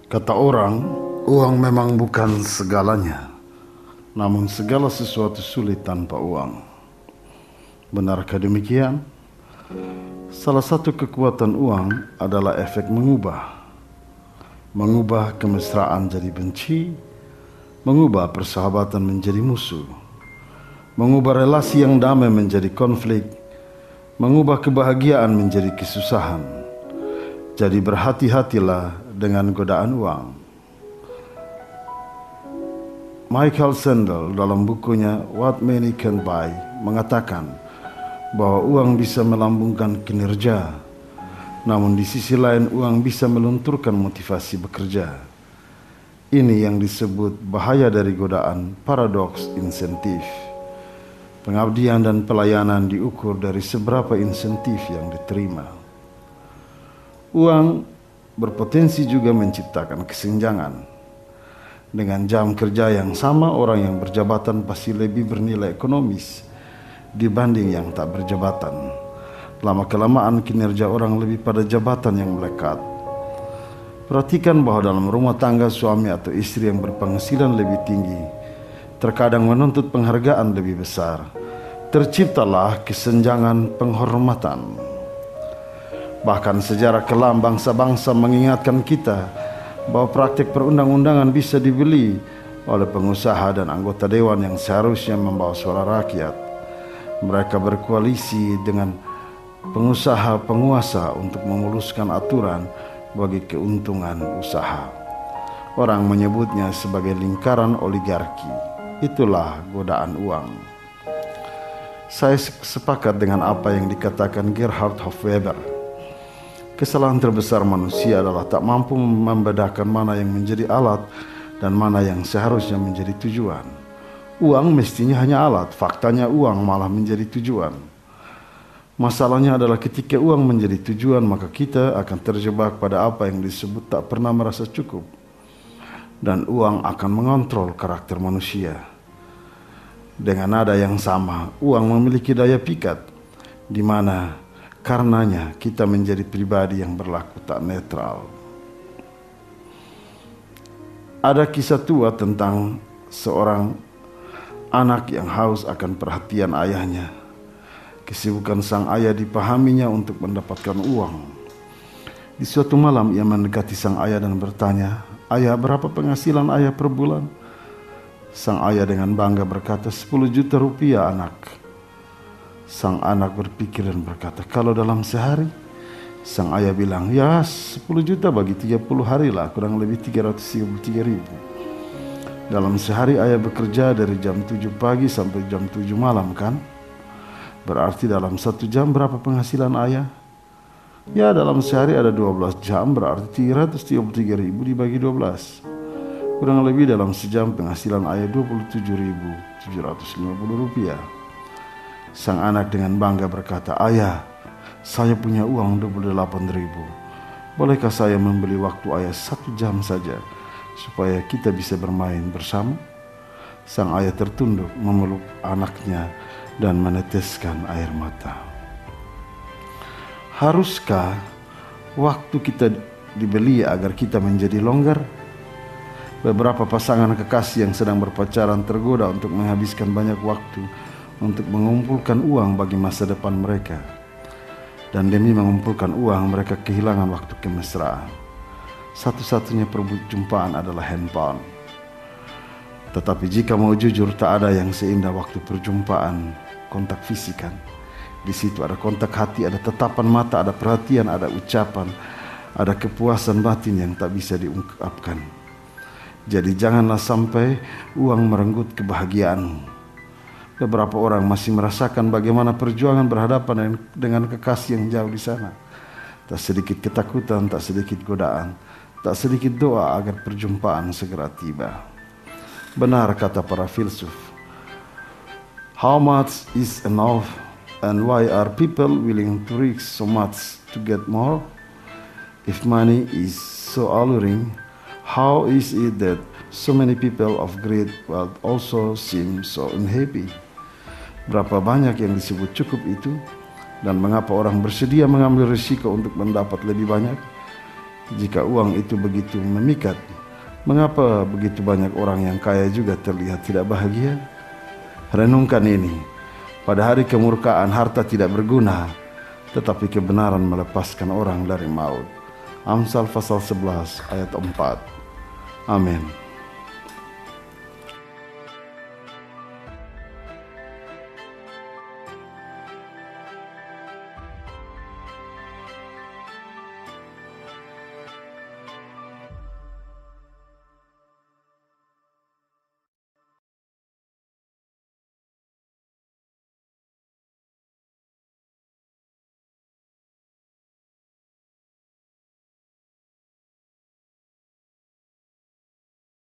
Kata orang, uang memang bukan segalanya, namun segala sesuatu sulit tanpa uang. Benarkah demikian? Salah satu kekuatan uang adalah efek mengubah. Mengubah kemesraan jadi benci, mengubah persahabatan menjadi musuh, mengubah relasi yang damai menjadi konflik, mengubah kebahagiaan menjadi kesusahan. Jadi berhati-hatilah dengan godaan uang. Michael Sandel dalam bukunya What Money Can Buy mengatakan bahwa uang bisa melambungkan kinerja, namun di sisi lain uang bisa melunturkan motivasi bekerja. Ini yang disebut bahaya dari godaan paradoks insentif. Pengabdian dan pelayanan diukur dari seberapa insentif yang diterima. Uang berpotensi juga menciptakan kesenjangan. Dengan jam kerja yang sama, orang yang berjabatan pasti lebih bernilai ekonomis dibanding yang tak berjabatan. Lama-kelamaan kinerja orang lebih pada jabatan yang melekat. Perhatikan bahwa dalam rumah tangga suami atau istri yang berpenghasilan lebih tinggi terkadang menuntut penghargaan lebih besar. Terciptalah kesenjangan penghormatan. Bahkan sejarah kelam bangsa-bangsa mengingatkan kita bahwa praktik perundang-undangan bisa dibeli oleh pengusaha dan anggota dewan yang seharusnya membawa suara rakyat. Mereka berkoalisi dengan pengusaha penguasa untuk memuluskan aturan bagi keuntungan usaha. Orang menyebutnya sebagai lingkaran oligarki. Itulah godaan uang. Saya sepakat dengan apa yang dikatakan Gerhard Hofweber. Kesalahan terbesar manusia adalah tak mampu membedakan mana yang menjadi alat dan mana yang seharusnya menjadi tujuan. Uang mestinya hanya alat, faktanya uang malah menjadi tujuan. Masalahnya adalah ketika uang menjadi tujuan, maka kita akan terjebak pada apa yang disebut tak pernah merasa cukup. Dan uang akan mengontrol karakter manusia. Dengan nada yang sama, uang memiliki daya pikat, di mana karenanya kita menjadi pribadi yang berlaku tak netral. Ada kisah tua tentang seorang anak yang haus akan perhatian ayahnya. Kesibukan sang ayah dipahaminya untuk mendapatkan uang. Di suatu malam ia mendekati sang ayah dan bertanya, "Ayah, berapa penghasilan ayah per bulan?" Sang ayah dengan bangga berkata, 10 juta rupiah anak. Sang anak berpikir dan berkata, "Kalau dalam sehari?" Sang ayah bilang, "Ya 10 juta bagi 30 hari lah, kurang lebih 333 ribu. Dalam sehari ayah bekerja dari jam 7 pagi sampai jam 7 malam kan? Berarti dalam 1 jam berapa penghasilan ayah?" "Ya dalam sehari ada 12 jam, berarti 333 ribu dibagi 12. Kurang lebih dalam sejam penghasilan ayah 27.750 rupiah. Sang anak dengan bangga berkata, "Ayah, saya punya uang 28 ribu. Bolehkah saya membeli waktu ayah 1 jam saja supaya kita bisa bermain bersama?" Sang ayah tertunduk memeluk anaknya dan meneteskan air mata. Haruskah waktu kita dibeli agar kita menjadi longgar? Beberapa pasangan kekasih yang sedang berpacaran tergoda untuk menghabiskan banyak waktu untuk mengumpulkan uang bagi masa depan mereka. Dan demi mengumpulkan uang, mereka kehilangan waktu kemesraan. Satu-satunya perjumpaan adalah handphone. Tetapi jika mau jujur, tak ada yang seindah waktu perjumpaan kontak fisik kan. Di situ ada kontak hati, ada tatapan mata, ada perhatian, ada ucapan, ada kepuasan batin yang tak bisa diungkapkan. Jadi janganlah sampai uang merenggut kebahagiaanmu. Beberapa orang masih merasakan bagaimana perjuangan berhadapan dengan kekasih yang jauh di sana. Tak sedikit ketakutan, tak sedikit godaan, tak sedikit doa agar perjumpaan segera tiba. Benar kata para filsuf, "How much is enough and why are people willing to risk so much to get more? If money is so alluring, how is it that so many people of great wealth also seem so unhappy?" Berapa banyak yang disebut cukup itu, dan mengapa orang bersedia mengambil risiko untuk mendapat lebih banyak? Jika uang itu begitu memikat, mengapa begitu banyak orang yang kaya juga terlihat tidak bahagia? Renungkan ini. Pada hari kemurkaan harta tidak berguna, tetapi kebenaran melepaskan orang dari maut. Amsal pasal 11 ayat 4. Amin.